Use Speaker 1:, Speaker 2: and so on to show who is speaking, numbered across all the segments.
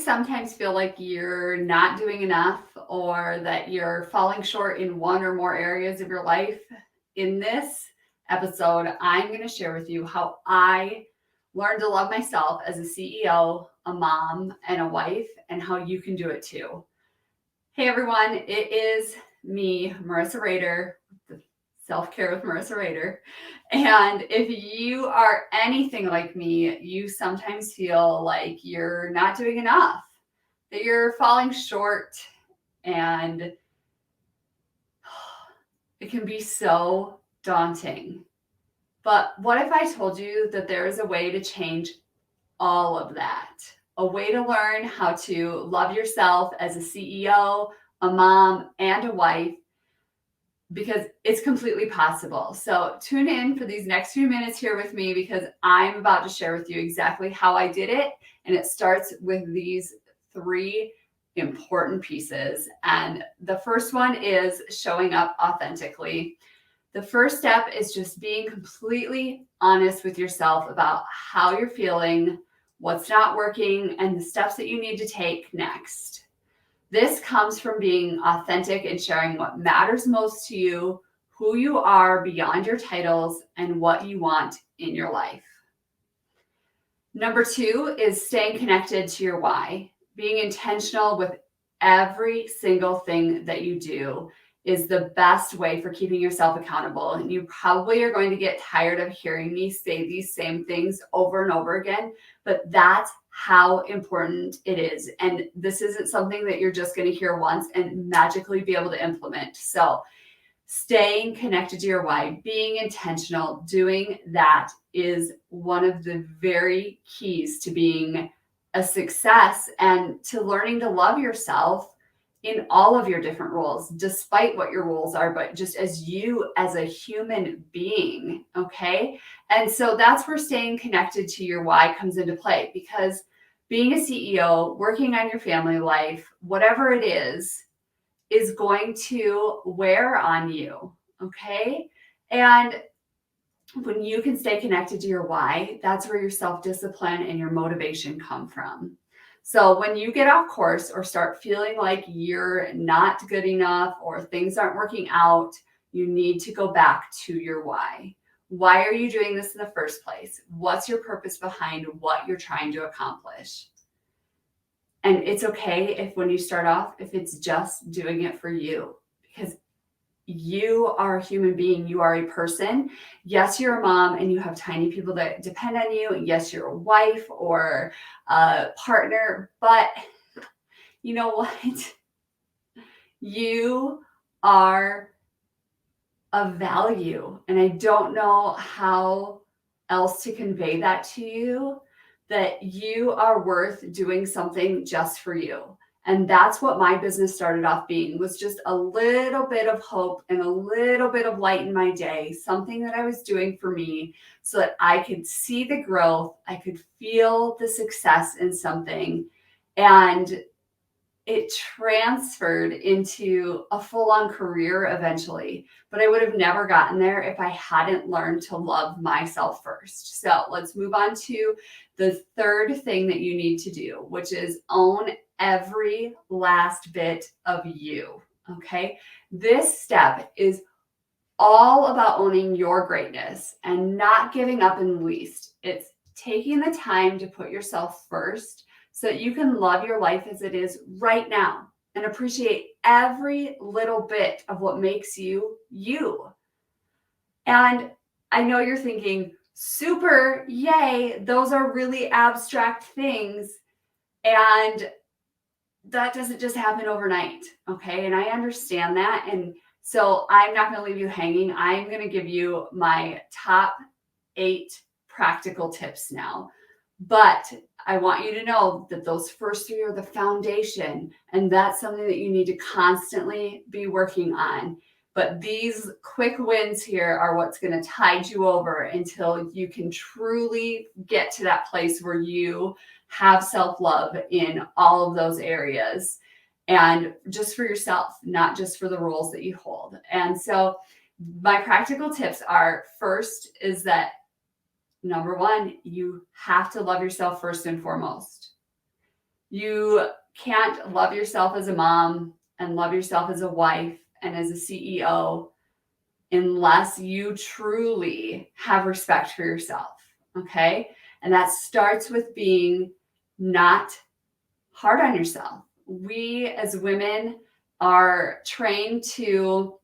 Speaker 1: sometimes feel like you're not doing enough or that you're falling short in one or more areas of your life? In this episode, I'm going to share with you how I learned to love myself as a CEO, a mom, and a wife, and how you can do it too. Hey everyone, it is me, Marissa Rader, Self-Care with Marissa Rader. And if you are anything like me, you sometimes feel like you're not doing enough, that you're falling short, and it can be so daunting. But what if I told you that there is a way to change all of that? A way to learn how to love yourself as a CEO, a mom, and a wife, because it's completely possible. So tune in for these next few minutes here with me, because I'm about to share with you exactly how I did it. And it starts with these 3 important pieces. And the first one is showing up authentically. The first step is just being completely honest with yourself about how you're feeling, what's not working, and the steps that you need to take next. This comes from being authentic and sharing what matters most to you, who you are beyond your titles, and what you want in your life. Number 2 is staying connected to your why. Being intentional with every single thing that you do is the best way for keeping yourself accountable. And you probably are going to get tired of hearing me say these same things over and over again, but that's how important it is. And this isn't something that you're just going to hear once and magically be able to implement. So staying connected to your why, being intentional, doing that is one of the very keys to being a success and to learning to love yourself in all of your different roles, despite what your roles are, but just as you as a human being, okay? And so that's where staying connected to your why comes into play, because being a CEO, working on your family life, whatever it is going to wear on you, okay? And when you can stay connected to your why, that's where your self-discipline and your motivation come from. So when you get off course or start feeling like you're not good enough or things aren't working out, you need to go back to your why. Why are you doing this in the first place? What's your purpose behind what you're trying to accomplish? And it's okay if when you start off, if it's just doing it for you, because you are a human being. You are a person. Yes, you're a mom and you have tiny people that depend on you. And yes, you're a wife or a partner, but you know what? You are of value. And I don't know how else to convey that to you, that you are worth doing something just for you. And that's what my business started off being, was just a little bit of hope and a little bit of light in my day, something that I was doing for me so that I could see the growth, I could feel the success in something, and it transferred into a full-on career eventually. But I would have never gotten there if I hadn't learned to love myself first. So let's move on to the third thing that you need to do, which is own every last bit of you, okay? This step is all about owning your greatness and not giving up in the least. It's taking the time to put yourself first so that you can love your life as it is right now and appreciate every little bit of what makes you, you. And I know you're thinking, super, yay, those are really abstract things. And that doesn't just happen overnight, okay? And I understand that. And so I'm not going to leave you hanging. I'm going to give you my top 8 practical tips now. But I want you to know that those first 3 are the foundation, and that's something that you need to constantly be working on. But these quick wins here are what's going to tide you over until you can truly get to that place where you have self-love in all of those areas, and just for yourself, not just for the roles that you hold. And so my practical tips are, first is that number 1, you have to love yourself first and foremost. You can't love yourself as a mom and love yourself as a wife and as a CEO unless you truly have respect for yourself. Okay. And that starts with being not hard on yourself. We as women are trained to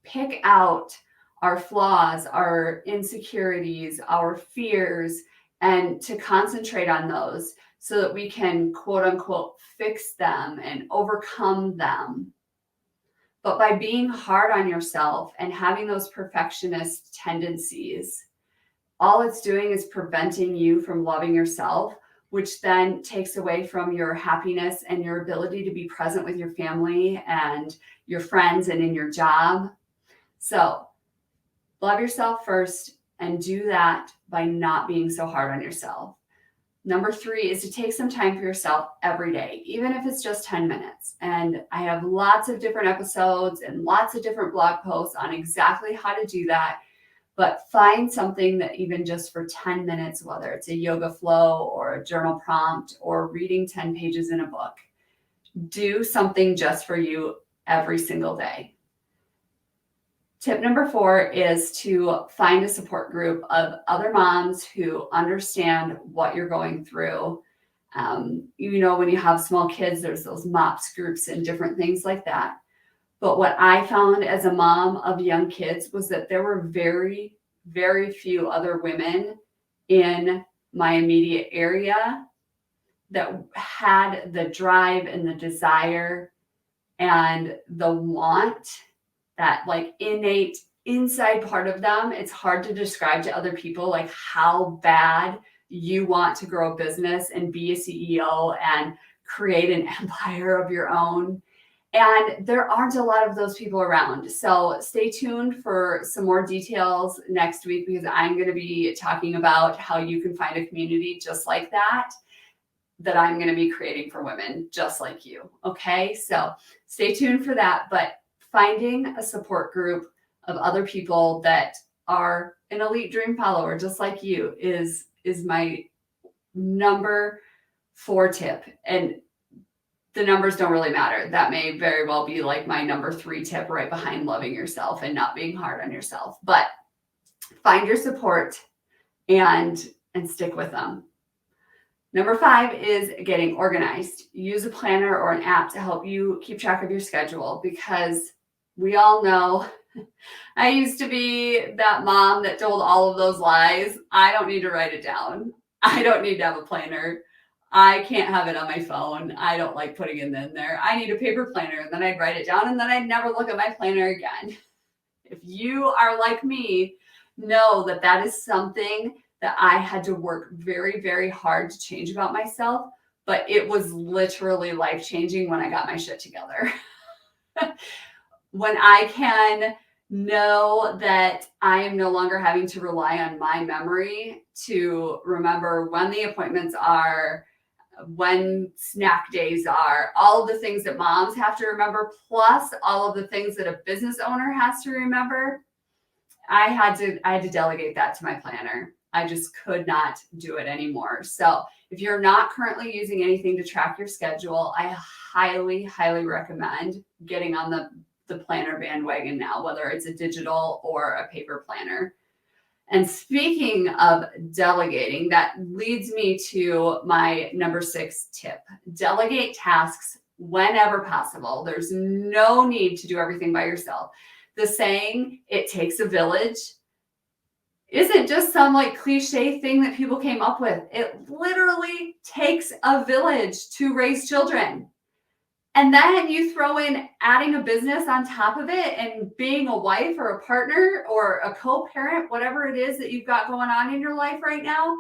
Speaker 1: pick out our flaws, our insecurities, our fears, and to concentrate on those so that we can quote unquote fix them and overcome them. But by being hard on yourself and having those perfectionist tendencies, all it's doing is preventing you from loving yourself, which then takes away from your happiness and your ability to be present with your family and your friends and in your job. So love yourself first and do that by not being so hard on yourself. Number 3 is to take some time for yourself every day, even if it's just 10 minutes. And I have lots of different episodes and lots of different blog posts on exactly how to do that. But find something that even just for 10 minutes, whether it's a yoga flow or a journal prompt or reading 10 pages in a book, do something just for you every single day. Tip number 4 is to find a support group of other moms who understand what you're going through. When you have small kids, there's those MOPS groups and different things like that. But what I found as a mom of young kids was that there were very, very few other women in my immediate area that had the drive and the desire and the want, that like innate inside part of them. It's hard to describe to other people like how bad you want to grow a business and be a CEO and create an empire of your own. And there aren't a lot of those people around. So stay tuned for some more details next week, because I'm going to be talking about how you can find a community just like that I'm going to be creating for women just like you. Okay. So stay tuned for that. But finding a support group of other people that are an elite dream follower just like you is my number 4 tip. And the numbers don't really matter. That may very well be like my number 3 tip right behind loving yourself and not being hard on yourself. But find your support and stick with them. Number 5 is getting organized. Use a planner or an app to help you keep track of your schedule, because we all know I used to be that mom that told all of those lies. I don't need to write it down. I don't need to have a planner. I can't have it on my phone. I don't like putting it in there. I need a paper planner. And then I'd write it down and then I'd never look at my planner again. If you are like me, know that that is something that I had to work very, very hard to change about myself. But it was literally life-changing when I got my shit together. When I can know that I am no longer having to rely on my memory to remember when the appointments are, when snack days are, all of the things that moms have to remember, plus all of the things that a business owner has to remember, I had to delegate that to my planner. I just could not do it anymore. So if you're not currently using anything to track your schedule, I highly, highly recommend getting on the planner bandwagon now, whether it's a digital or a paper planner. And speaking of delegating, that leads me to my number 6 tip. Delegate tasks whenever possible. There's no need to do everything by yourself. The saying, it takes a village, isn't just some like cliche thing that people came up with. It literally takes a village to raise children. And then you throw in adding a business on top of it and being a wife or a partner or a co-parent, whatever it is that you've got going on in your life right now.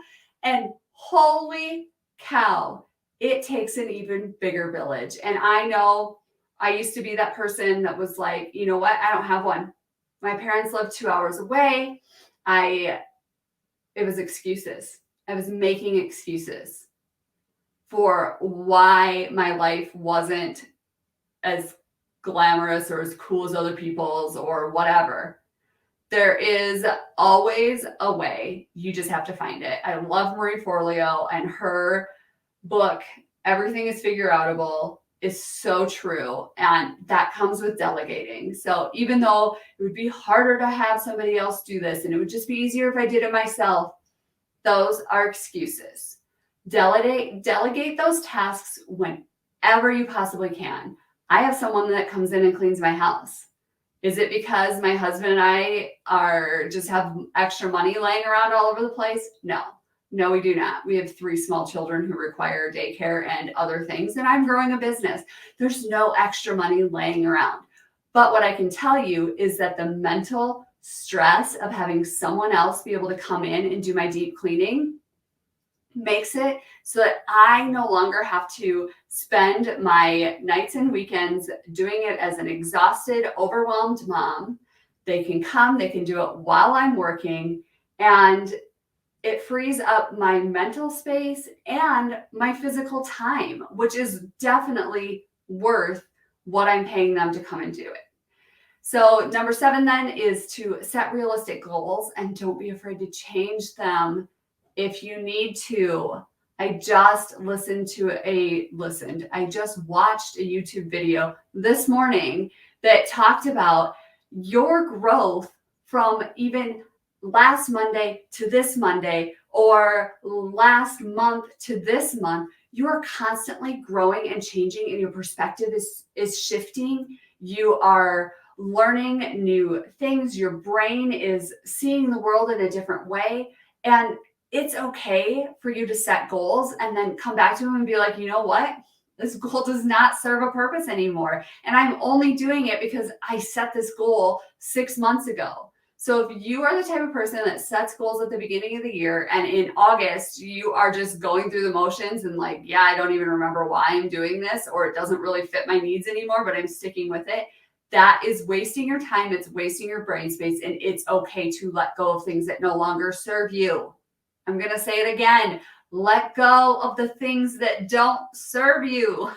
Speaker 1: And holy cow, it takes an even bigger village. And I know I used to be that person that was like, you know what? I don't have one. My parents live 2 hours away. It was excuses. I was making excuses for why my life wasn't as glamorous or as cool as other people's or whatever. There is always a way. You just have to find it. I love Marie Forleo, and her book everything is figure outable is so true. And that comes with delegating. So even though it would be harder to have somebody else do this and it would just be easier if I did it myself, those are excuses. Delegate those tasks whenever you possibly can. I have someone that comes in and cleans my house. Is it because my husband and I are just have extra money laying around all over the place? No. No, we do not. We have 3 small children who require daycare and other things, and I'm growing a business. There's no extra money laying around. But what I can tell you is that the mental stress of having someone else be able to come in and do my deep cleaning makes it so that I no longer have to spend my nights and weekends doing it as an exhausted, overwhelmed mom. They can come, they can do it while I'm working, and it frees up my mental space and my physical time, which is definitely worth what I'm paying them to come and do it. So number 7 then is to set realistic goals and don't be afraid to change them if you need to. I just watched a YouTube video this morning that talked about your growth from even last Monday to this Monday or last month to this month. You are constantly growing and changing and your perspective is shifting. You are learning new things. Your brain is seeing the world in a different way. And it's okay for you to set goals and then come back to them and be like, you know what? This goal does not serve a purpose anymore. And I'm only doing it because I set this goal 6 months ago. So if you are the type of person that sets goals at the beginning of the year and in August, you are just going through the motions and like, yeah, I don't even remember why I'm doing this, or it doesn't really fit my needs anymore, but I'm sticking with it. That is wasting your time. It's wasting your brain space. And it's okay to let go of things that no longer serve you. I'm going to say it again. Let go of the things that don't serve you.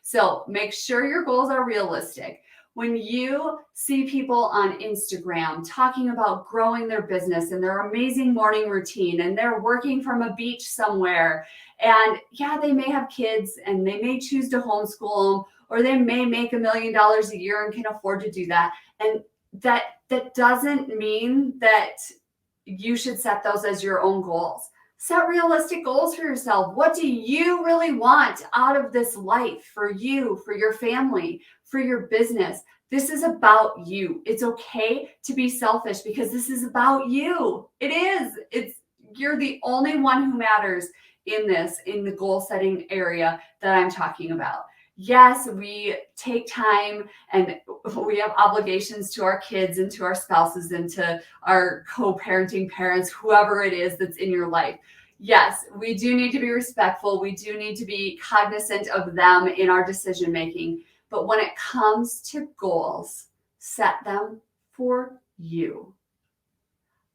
Speaker 1: So make sure your goals are realistic. When you see people on Instagram talking about growing their business and their amazing morning routine, and they're working from a beach somewhere, and yeah, they may have kids and they may choose to homeschool them, or they may make $1 million a year and can afford to do that. And that doesn't mean that you should set those as your own goals. Set realistic goals for yourself. What do you really want out of this life for you, for your family, for your business? This is about you. It's okay to be selfish because this is about you. It is. You're the only one who matters in the goal setting area that I'm talking about. Yes, we take time and we have obligations to our kids and to our spouses and to our co-parenting parents, whoever it is that's in your life. Yes, we do need to be respectful. We do need to be cognizant of them in our decision making. But when it comes to goals, set them for you.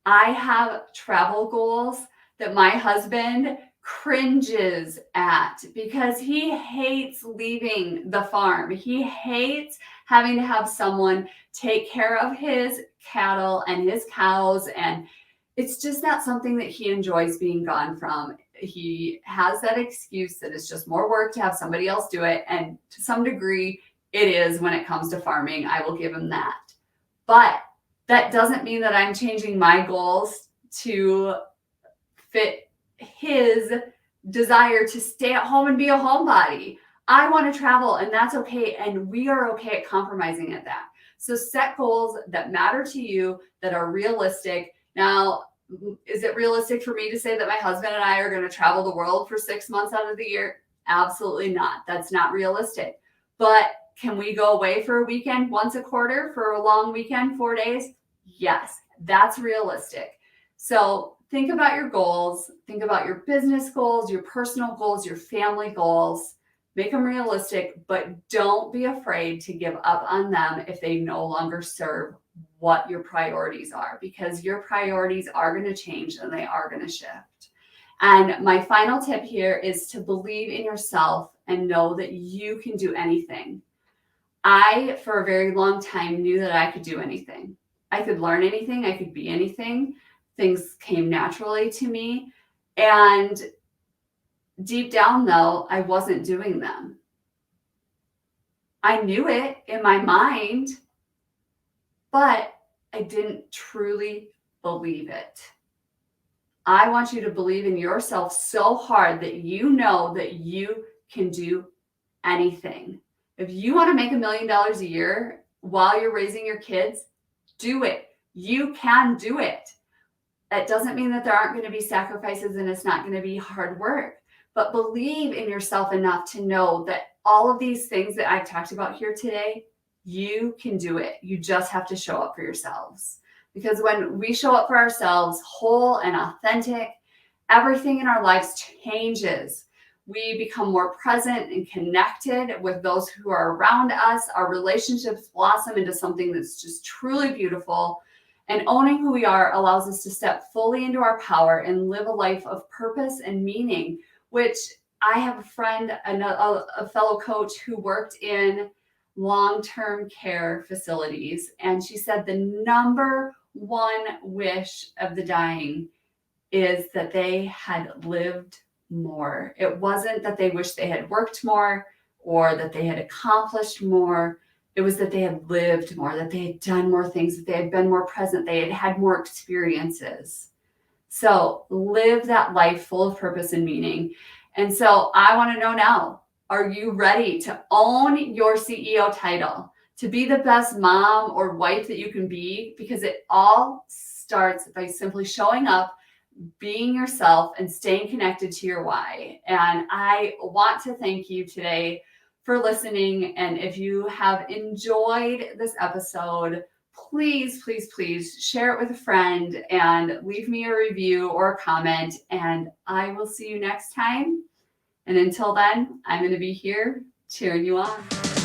Speaker 1: I have travel goals that my husband cringes at because he hates leaving the farm. He hates having to have someone take care of his cattle and his cows, and it's just not something that he enjoys being gone from. He has that excuse that it's just more work to have somebody else do it, and to some degree it is when it comes to farming. I will give him that. But that doesn't mean that I'm changing my goals to fit his desire to stay at home and be a homebody. I want to travel, and that's okay. And we are okay at compromising at that. So set goals that matter to you, that are realistic. Now, is it realistic for me to say that my husband and I are going to travel the world for 6 months out of the year? Absolutely not. That's not realistic. But can we go away for a weekend once a quarter for a long weekend, 4 days? Yes, that's realistic. So think about your goals. Think about your business goals, your personal goals, your family goals. Make them realistic, but don't be afraid to give up on them if they no longer serve what your priorities are, because your priorities are going to change and they are going to shift. And my final tip here is to believe in yourself and know that you can do anything. I, for a very long time, knew that I could do anything. I could learn anything. I could be anything. Things came naturally to me. And Deep down, though, I wasn't doing them. I knew it in my mind, but I didn't truly believe it. I want you to believe in yourself so hard that you know that you can do anything. If you want to make $1 million a year while you're raising your kids, do it. You can do it. That doesn't mean that there aren't going to be sacrifices and it's not going to be hard work, but believe in yourself enough to know that all of these things that I've talked about here today, you can do it. You just have to show up for yourselves. Because when we show up for ourselves whole and authentic, everything in our lives changes. We become more present and connected with those who are around us. Our relationships blossom into something that's just truly beautiful. And owning who we are allows us to step fully into our power and live a life of purpose and meaning, which I have a friend, a fellow coach who worked in long-term care facilities. And she said the number one wish of the dying is that they had lived more. It wasn't that they wished they had worked more or that they had accomplished more. It was that they had lived more, that they had done more things, that they had been more present, they had had more experiences. So live that life full of purpose and meaning. And so I want to know now, are you ready to own your CEO title, to be the best mom or wife that you can be? Because it all starts by simply showing up, being yourself, and staying connected to your why. And I want to thank you today for listening. And if you have enjoyed this episode, please, please, please share it with a friend and leave me a review or a comment. And I will see you next time. And until then, I'm going to be here cheering you on.